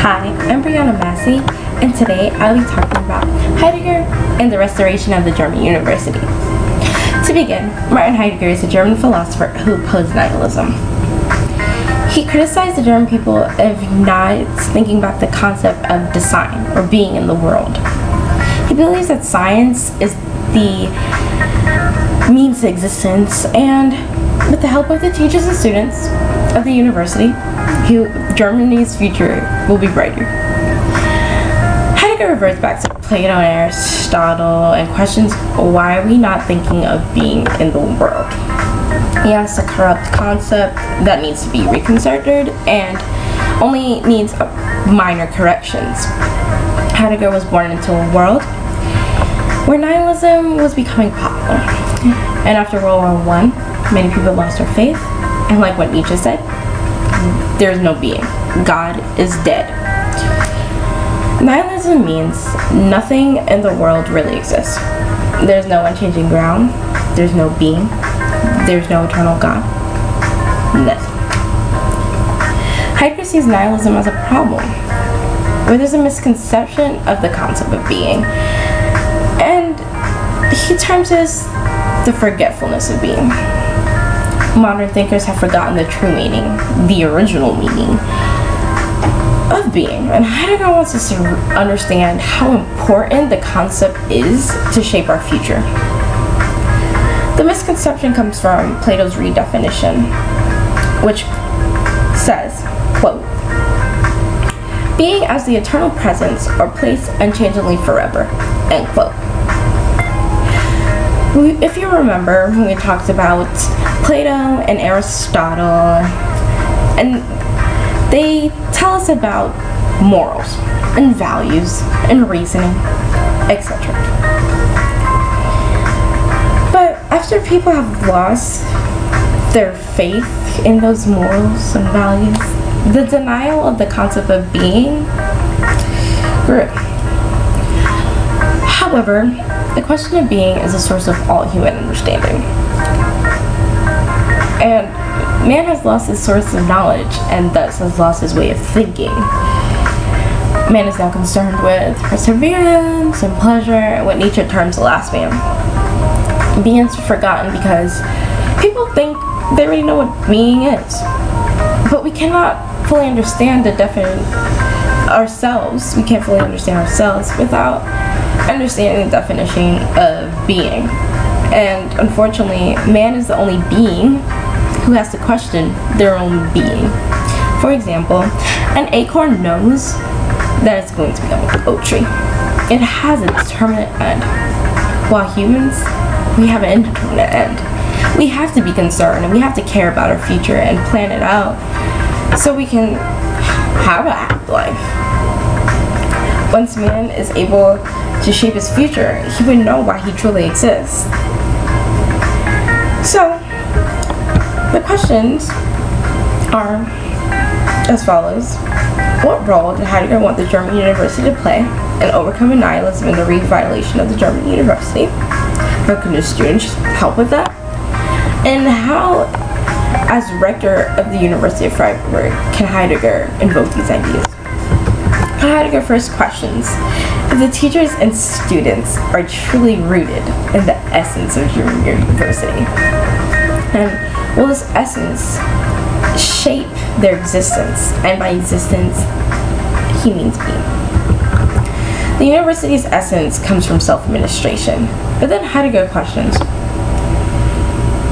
Hi, I'm Brianna Massey, and today I'll be talking about Heidegger and the restoration of the German university. To begin, Martin Heidegger is a German philosopher who opposed nihilism. He criticized the German people of not thinking about the concept of design or being in the world. He believes that science is the means to existence, and with the help of the teachers and students of the university, Germany's future will be brighter. Heidegger reverts back to Plato and Aristotle and questions why are we not thinking of being in the world. He has a corrupt concept that needs to be reconsidered and only needs minor corrections. Heidegger was born into a world where nihilism was becoming popular. And after World War I, many people lost their faith, and like what Nietzsche said, there is no being. God is dead. Nihilism means nothing in the world really exists. There's no unchanging ground. There's no being. There's no eternal God. Nothing. Heidegger sees nihilism as a problem, where there's a misconception of the concept of being, and he terms it as the forgetfulness of being. Modern thinkers have forgotten the true meaning, the original meaning of being, and Heidegger wants us to understand how important the concept is to shape our future. The misconception comes from Plato's redefinition, which says, quote, being as the eternal presence or place unchangeably forever, end quote. If you remember, when we talked about Plato and Aristotle, and they tell us about morals and values and reasoning, etc. But after people have lost their faith in those morals and values, the denial of the concept of being grew. However, the question of being is a source of all human understanding. And man has lost his source of knowledge and thus has lost his way of thinking. Man is now concerned with perseverance and pleasure and what Nietzsche terms the last man. Being is forgotten because people think they already know what being is. But we cannot fully understand the ourselves. We can't fully understand ourselves without understanding the definition of being. And unfortunately, man is the only being who has to question their own being. For example, an acorn knows that it's going to become an oak tree. It has a determinate end. While humans, we have an indeterminate end. We have to be concerned and we have to care about our future and plan it out so we can have a happy life. Once man is able to shape his future, he would know why he truly exists. So, the questions are as follows. What role did Heidegger want the German university to play in overcoming nihilism and the revitalization of the German university? How can the students help with that? And how, as rector of the University of Freiburg, can Heidegger invoke these ideas? Heidegger first questions if the teachers and students are truly rooted in the essence of German university. And will this essence shape their existence? And by existence, he means being. The university's essence comes from self-administration. But then Heidegger questions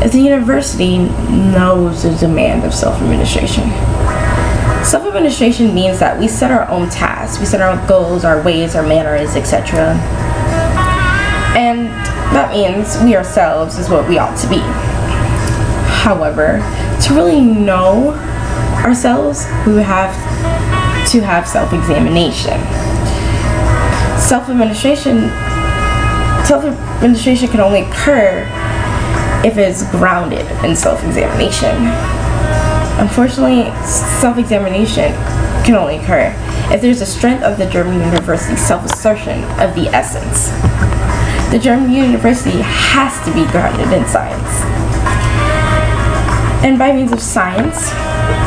if the university knows the demand of self-administration. Self-administration means that we set our own tasks, we set our own goals, our ways, our manners, etc. And that means we ourselves is what we ought to be. However, to really know ourselves, we have to have self-examination. Self-administration can only occur if it's grounded in self-examination. Unfortunately, self-examination can only occur if there's a strength of the German university's self-assertion of the essence. The German university has to be grounded in science. And by means of science,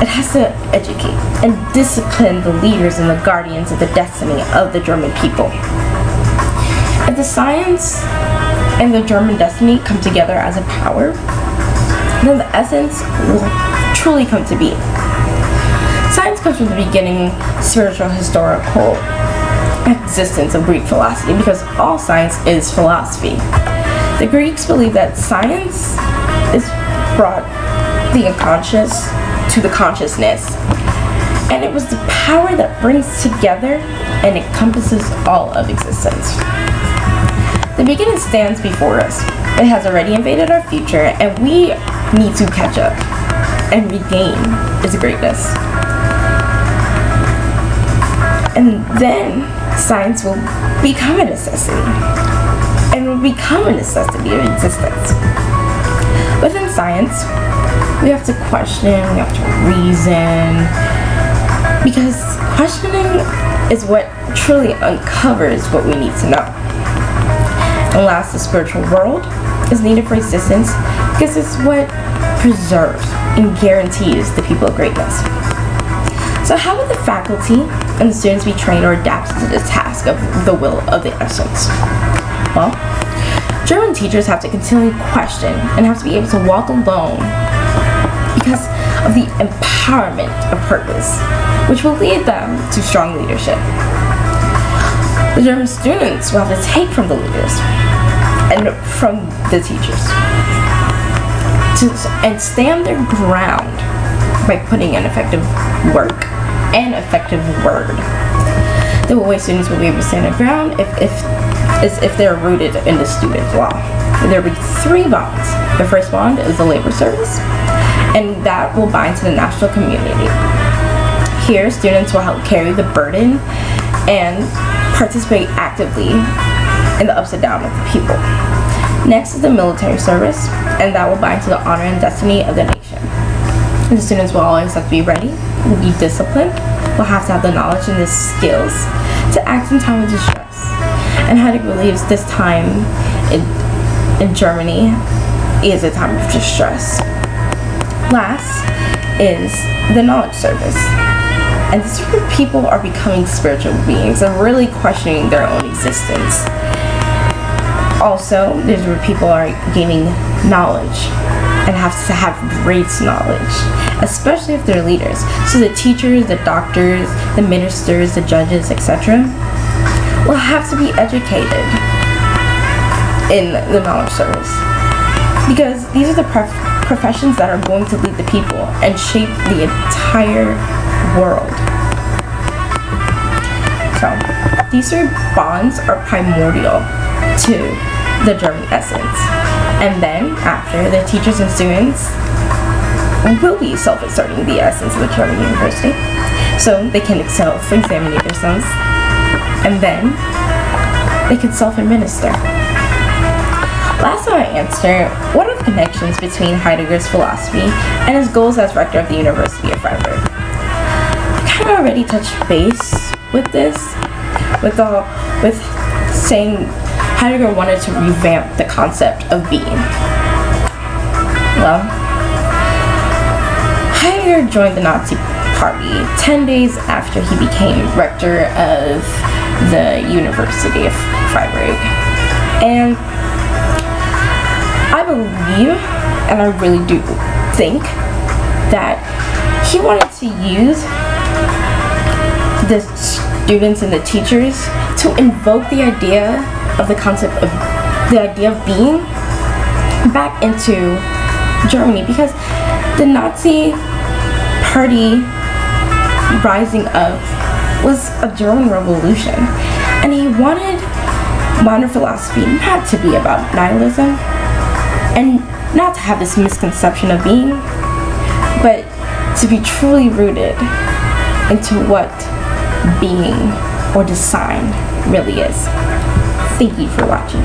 it has to educate and discipline the leaders and the guardians of the destiny of the German people. If the science and the German destiny come together as a power, then the essence will truly come to be. Science comes from the beginning spiritual historical existence of Greek philosophy, because all science is philosophy. The Greeks believed that science is brought the unconscious to the consciousness, and it was the power that brings together and encompasses all of existence. The beginning stands before us. It has already invaded our future, and we need to catch up and regain its greatness. And then science will become a necessity, and will become a necessity of existence. Within science, we have to question, we have to reason, because questioning is what truly uncovers what we need to know. And last, the spiritual world is needed for existence because it's what preserves and guarantees the people of greatness. So how would the faculty and the students be trained or adapted to the task of the will of the essence? Well, German teachers have to continually question and have to be able to walk alone because of the empowerment of purpose, which will lead them to strong leadership. The German students will have to take from the leaders and from the teachers and stand their ground by putting in effective work and effective word. The way students will be able to stand their ground if they're rooted in the student law. There will be 3 bonds. The first bond is the labor service, and that will bind to the national community. Here, students will help carry the burden and participate actively in the ups and downs of the people. Next is the military service, and that will bind to the honor and destiny of the nation. And the students will always have to be ready, will be disciplined, will have to have the knowledge and the skills to act in time of distress. And Heidegger believes this time in Germany is a time of distress. Last is the knowledge service. And this is where people are becoming spiritual beings and really questioning their own existence. Also, this is where people are gaining knowledge and have to have great knowledge, especially if they're leaders. So the teachers, the doctors, the ministers, the judges, etc. will have to be educated in the knowledge service, because these are the professions that are going to lead the people and shape the entire world. So these 3 bonds are primordial to the German essence. And then after, the teachers and students will be self-asserting the essence of the German university, so they can self-examine themselves, and then they can self-administer. Last time I answered, what are the connections between Heidegger's philosophy and his goals as rector of the University of Freiburg? I kind of already touched base with this, with saying Heidegger wanted to revamp the concept of being. Well, Heidegger joined the Nazi Party 10 days after he became rector of the University of Freiburg. And I believe, and I really do think, that he wanted to use the students and the teachers to invoke the idea of the concept of the idea of being back into Germany, because the Nazi Party rising up was a German revolution, and he wanted modern philosophy not to be about nihilism and not to have this misconception of being, but to be truly rooted into what being or design really is. Thank you for watching.